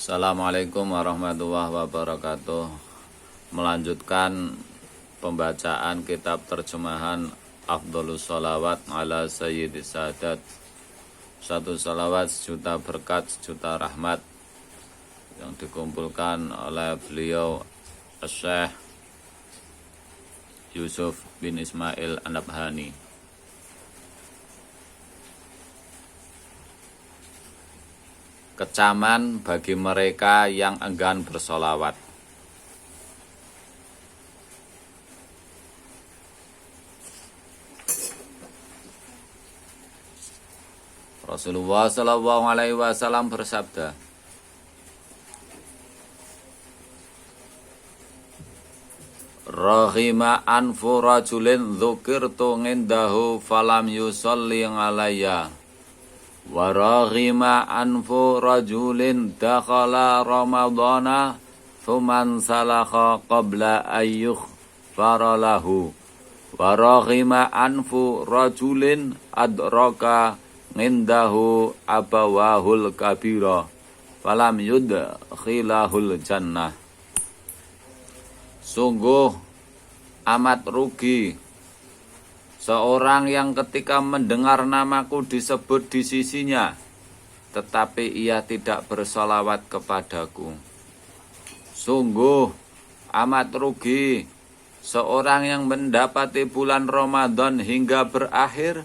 Assalamualaikum warahmatullahi wabarakatuh. Melanjutkan pembacaan kitab terjemahan Afdholus Sholawat ala Sayyidis Sadat. Satu salawat sejuta berkat sejuta rahmat yang dikumpulkan oleh beliau Syekh Yusuf bin Ismail An-Nabhani. Kecaman bagi mereka yang enggan bersolawat. Rasulullah Shallallahu Alaihi Wasallam bersabda, Rahima anfu rajulin dzukirtu ngindahu falam yusolli alayya. Waraghima anfu rajulin dakhala ramadhana thuman salakha qabla ayyuh faralahu. Waraghima anfu rajulin adraka ngindahu abawahul kabira falam yudkhilahul jannah. Sungguh amat rugi seorang yang ketika mendengar namaku disebut di sisinya, tetapi ia tidak bersolawat kepadaku. Sungguh amat rugi seorang yang mendapati bulan Ramadan hingga berakhir,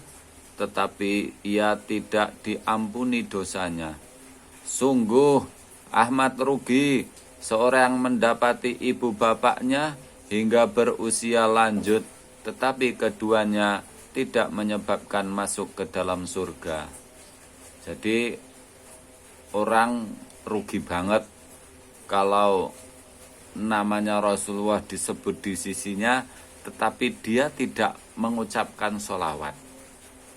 tetapi ia tidak diampuni dosanya. Sungguh amat rugi seorang yang mendapati ibu bapaknya hingga berusia lanjut, tetapi keduanya tidak menyebabkan masuk ke dalam surga. Jadi orang rugi banget kalau namanya Rasulullah disebut di sisinya, tetapi dia tidak mengucapkan sholawat.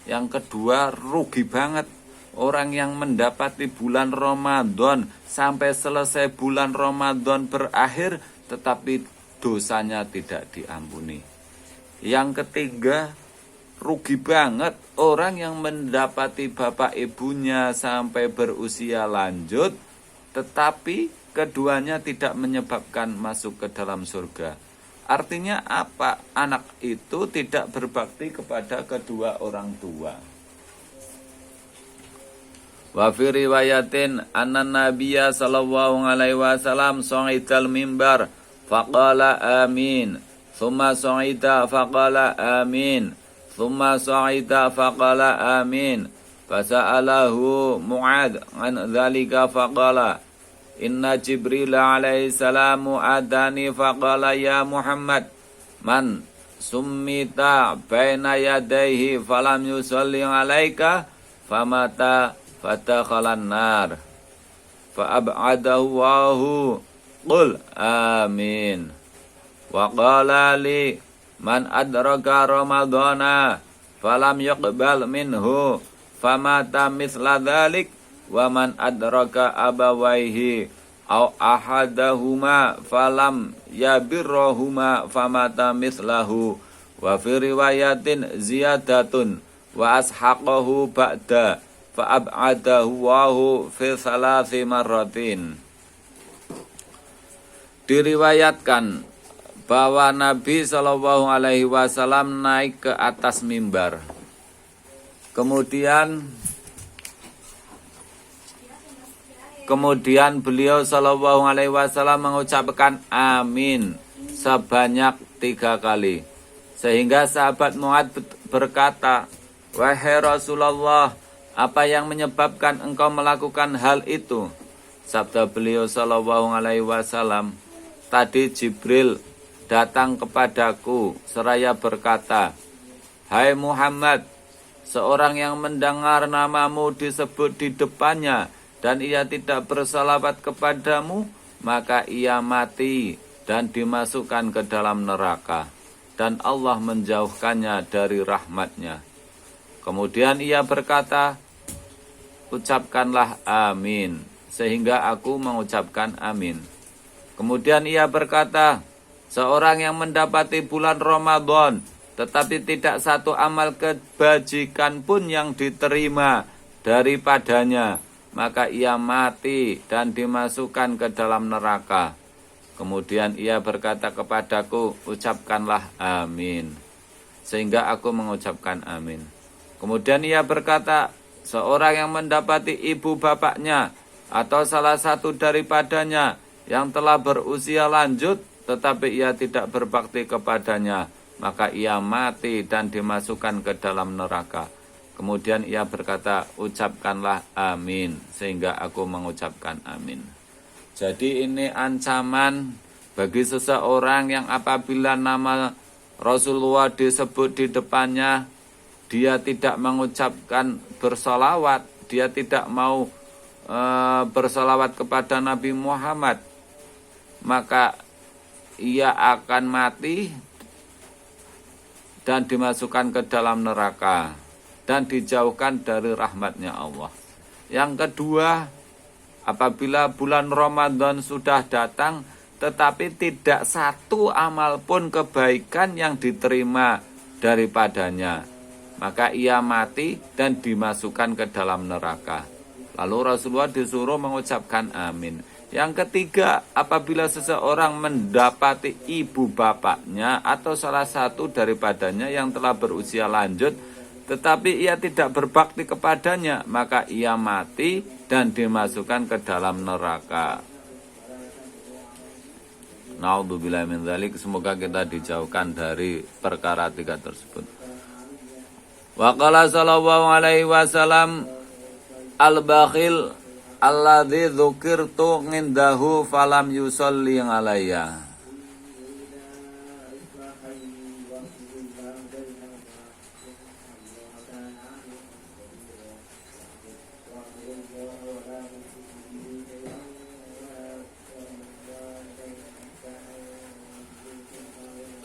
Yang kedua, rugi banget orang yang mendapati bulan Ramadan sampai selesai bulan Ramadan berakhir, tetapi dosanya tidak diampuni. Yang ketiga, rugi banget orang yang mendapati bapak ibunya sampai berusia lanjut, tetapi keduanya tidak menyebabkan masuk ke dalam surga. Artinya apa? Anak itu tidak berbakti kepada kedua orang tua. Wa fi riwayatin anna nabiyya sallallahu alaihi wasallam sa'idal mimbar faqala amin. Thumma sa'ida faqala amin. Thumma sa'ida faqala amin. Fasa'alahu Mu'ad an dhalika faqala Inna Jibril alaihi salamu adani faqala ya Muhammad man summita baina yadayhi falam yusalli alaika famata fatakhalan nar fa'ab'adahu wahu qul amin. Wa qala li man adraka ramadhana falam yuqbal minhu famata misla dhalik wa man adraka abawaihi aw ahadahuma falam yabirruhuma famata mislahu. Wa fi riwayatin ziyadatun wa ashaqahu ba'da fa ab'adahu wahu fi thalathi marratin. Diriwayatkan bahwa Nabi Shallallahu Alaihi Wasallam naik ke atas mimbar. Kemudian beliau Shallallahu Alaihi Wasallam mengucapkan amin sebanyak 3 kali. Sehingga sahabat Mu'ad berkata, wahai Rasulullah, apa yang menyebabkan engkau melakukan hal itu? Sabda beliau Shallallahu Alaihi Wasallam, tadi Jibril datang kepadaku seraya berkata, hai Muhammad, seorang yang mendengar namamu disebut di depannya dan ia tidak bersalawat kepadamu, maka ia mati dan dimasukkan ke dalam neraka, dan Allah menjauhkannya dari rahmatnya. Kemudian ia berkata, ucapkanlah amin, sehingga aku mengucapkan amin. Kemudian ia berkata, seorang yang mendapati bulan Ramadan, tetapi tidak satu amal kebajikan pun yang diterima daripadanya, maka ia mati dan dimasukkan ke dalam neraka. Kemudian ia berkata kepadaku, ucapkanlah amin. Sehingga aku mengucapkan amin. Kemudian ia berkata, seorang yang mendapati ibu bapaknya atau salah satu daripadanya yang telah berusia lanjut, tetapi ia tidak berbakti kepadanya, maka ia mati dan dimasukkan ke dalam neraka. Kemudian ia berkata, ucapkanlah amin, sehingga aku mengucapkan amin. Jadi ini ancaman bagi seseorang yang apabila nama Rasulullah disebut di depannya, dia tidak mengucapkan bersolawat, dia tidak mau bersolawat kepada Nabi Muhammad, maka ia akan mati dan dimasukkan ke dalam neraka dan dijauhkan dari rahmatnya Allah. Yang kedua, apabila bulan Ramadan sudah datang tetapi tidak satu amal pun kebaikan yang diterima daripadanya, maka ia mati dan dimasukkan ke dalam neraka. Lalu Rasulullah disuruh mengucapkan amin. Yang ketiga, apabila seseorang mendapati ibu bapaknya atau salah satu daripadanya yang telah berusia lanjut, tetapi ia tidak berbakti kepadanya, maka ia mati dan dimasukkan ke dalam neraka. Naudzubillah min dzalik, semoga kita dijauhkan dari perkara tiga tersebut. Wa qala sallallahu alaihi wasallam, al-bakhil alladzi dzukirtu ngindahu falam yusolli alayya.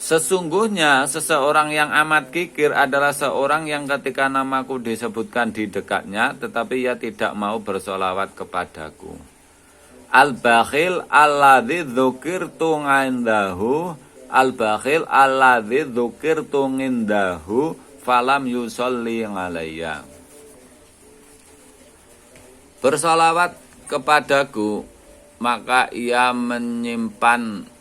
Sesungguhnya seseorang yang amat kikir adalah seorang yang ketika namaku disebutkan di dekatnya, tetapi ia tidak mau bersolawat kepadaku. Al-bakhil alladzi dzukirtu indahu, al-bakhil alladzi dzukirtu indahu falam yusolli alayya. Bersolawat kepadaku, maka ia menyimpan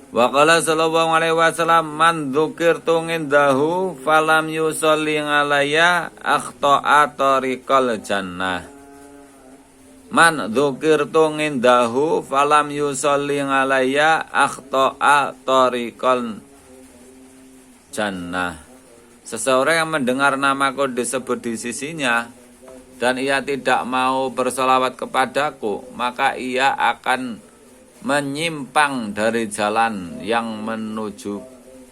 Wa qala sallallahu alaihi wasallam, man dzukirtu indahu falam yusolli alayya akhta'a tariqal jannah. Man dzukirtu indahu falam yusolli alayya akhta'a tariqal jannah. Seseorang yang mendengar namaku disebut di sisinya dan ia tidak mau bersolawat kepadaku, maka ia akan menyimpang dari jalan yang menuju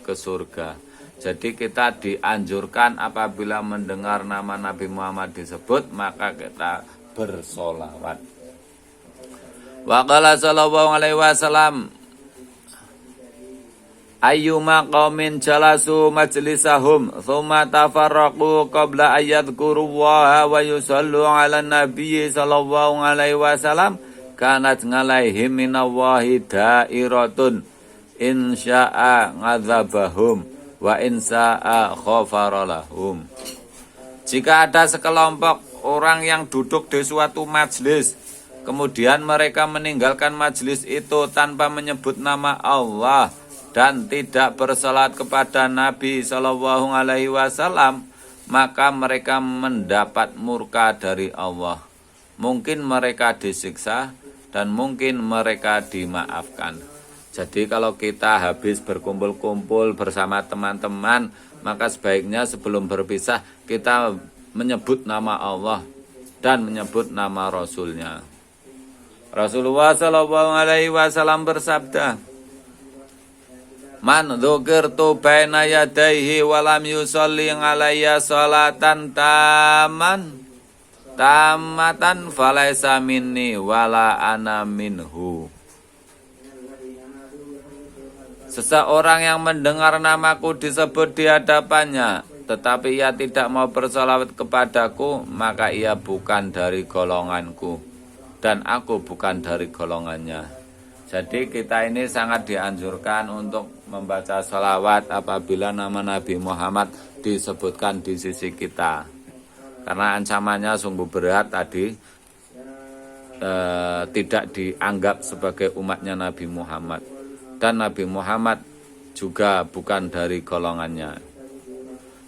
ke surga. Jadi kita dianjurkan apabila mendengar nama Nabi Muhammad disebut, maka kita bersolawat. Wa qala sallallahu alaihi wasallam, ayyuma qaumin jalasu majlisahum thumma tafarraqu qabla ayyadhkurullaha wa yusallu ala nabiyyi sallallahu alaihi wasallam, kanat ngalaihim minallahi dairatun insya'a ngadzabahum wa insya'a ghafaralahum. Jika ada sekelompok orang yang duduk di suatu majlis, kemudian mereka meninggalkan majlis itu tanpa menyebut nama Allah dan tidak bersalat kepada Nabi Shallallahu Alaihi Wasallam, maka mereka mendapat murka dari Allah. Mungkin mereka disiksa dan mungkin mereka dimaafkan. Jadi kalau kita habis berkumpul-kumpul bersama teman-teman, maka sebaiknya sebelum berpisah kita menyebut nama Allah dan menyebut nama Rasulnya. Rasulullah Shallallahu Alaihi Wasallam bersabda, man dzukirtu baina yadayhi walam yusolli alayya sholatan tamatan falaisa minni wala ana minhu. Seseorang yang mendengar namaku disebut di hadapannya, tetapi ia tidak mau bersolawat kepadaku, maka ia bukan dari golonganku dan aku bukan dari golongannya. Jadi kita ini sangat dianjurkan untuk membaca sholawat apabila nama Nabi Muhammad disebutkan di sisi kita. karena ancamannya sungguh berat tadi, tidak dianggap sebagai umatnya Nabi Muhammad, dan Nabi Muhammad juga bukan dari golongannya.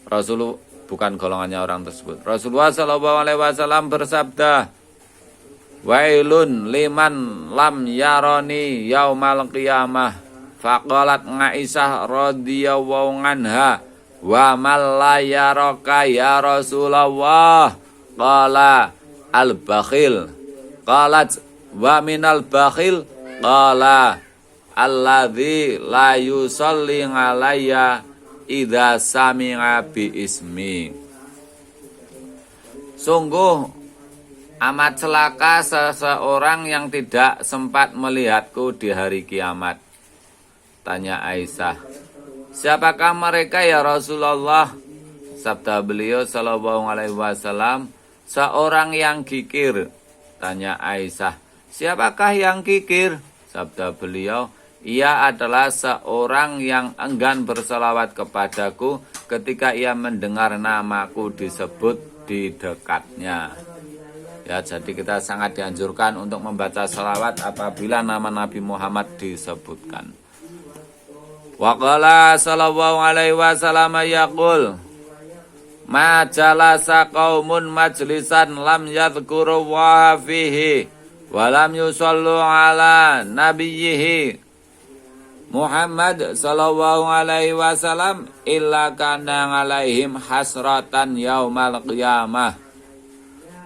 Rasulullah bukan golongannya orang tersebut. Rasulullah SAW bersabda, "Wailun liman lam yaroni yaumal qiyamah." Faqalat Aisyah radhiyallahu anha, "Wa mal la yaraka ya Rasulullah?" Qala al-bakhil. Qalat, "Wa minal bakhil?" Qala, "Alladzi la yusalli alayya idza sami'a bi ismi." Sungguh amat celaka seseorang yang tidak sempat melihatku di hari kiamat. Tanya Aisyah, "Siapakah mereka ya Rasulullah?" Sabda beliau sallallahu alaihi wasallam, "Seorang yang kikir." Tanya Aisyah, "Siapakah yang kikir?" Sabda beliau, "Ia adalah seorang yang enggan berselawat kepadaku ketika ia mendengar namaku disebut di dekatnya." Ya, jadi kita sangat dianjurkan untuk membaca selawat apabila nama Nabi Muhammad disebutkan. Wa qala sallallahu alaihi wasallam yaqul, "Ma jalasa qaumun majlisan lam yadhkuru wa fihi wa lam yusallu ala nabiyhi Muhammad sallallahu alaihi wasallam illa kana alaihim hasratan yaumal qiyamah."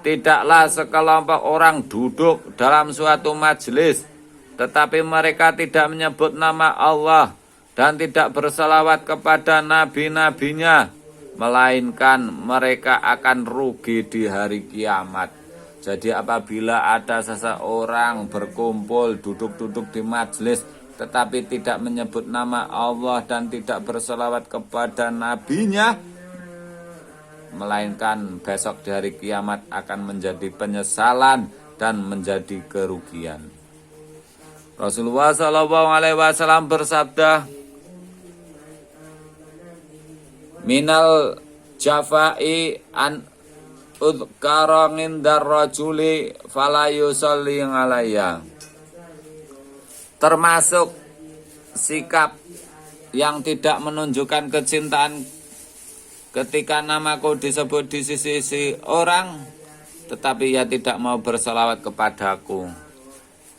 Tidaklah sekelompok orang duduk dalam suatu majelis, tetapi mereka tidak menyebut nama Allah dan tidak berselawat kepada nabi-nabinya, melainkan mereka akan rugi di hari kiamat. Jadi apabila ada seseorang berkumpul duduk-duduk di majelis tetapi tidak menyebut nama Allah dan tidak berselawat kepada nabinya, melainkan besok di hari kiamat akan menjadi penyesalan dan menjadi kerugian. Rasulullah SAW bersabda, "Minal jafai an udhkara ngindar rajuli fala yusalli alayya." Termasuk sikap yang tidak menunjukkan kecintaan ketika namaku disebut di sisi orang, tetapi ia tidak mau berselawat kepadaku,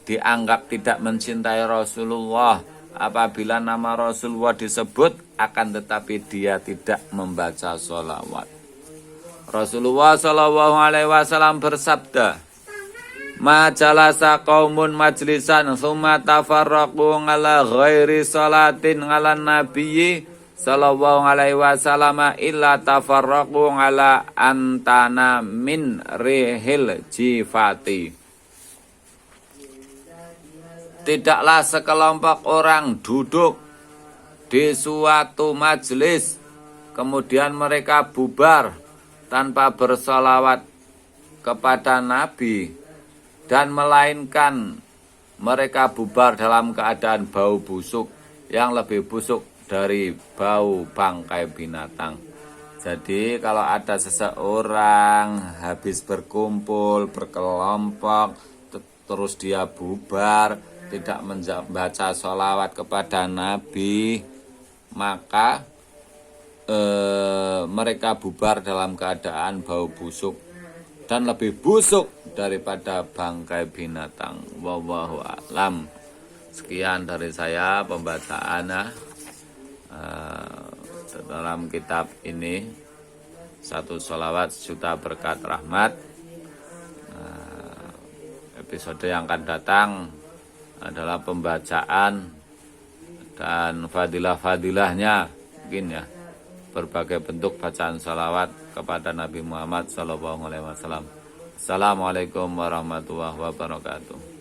dianggap tidak mencintai Rasulullah. Apabila nama Rasulullah disebut, akan tetapi dia tidak membaca sholawat. Rasulullah SAW bersabda, "Ma jalasa qaumun majlisan thumma tafarraqu ala ghairi salatin ala nabiyyi sallallahu alaihi wasallam illa tafarraqu ala antana min rihil jifati." Tidaklah sekelompok orang duduk di suatu majelis, kemudian mereka bubar tanpa bersalawat kepada Nabi, dan melainkan mereka bubar dalam keadaan bau busuk yang lebih busuk dari bau bangkai binatang. Jadi kalau ada seseorang habis berkumpul, berkelompok, terus dia bubar, tidak membaca sholawat kepada Nabi, maka mereka bubar dalam keadaan bau busuk dan lebih busuk daripada bangkai binatang. Wallahu a'lam. Sekian dari saya pembacaan dalam kitab ini, Satu Sholawat Sejuta Berkat Rahmat. Episode yang akan datang adalah pembacaan dan fadilah-fadilahnya, mungkin ya, berbagai bentuk bacaan salawat kepada Nabi Muhammad SAW. Assalamualaikum warahmatullahi wabarakatuh.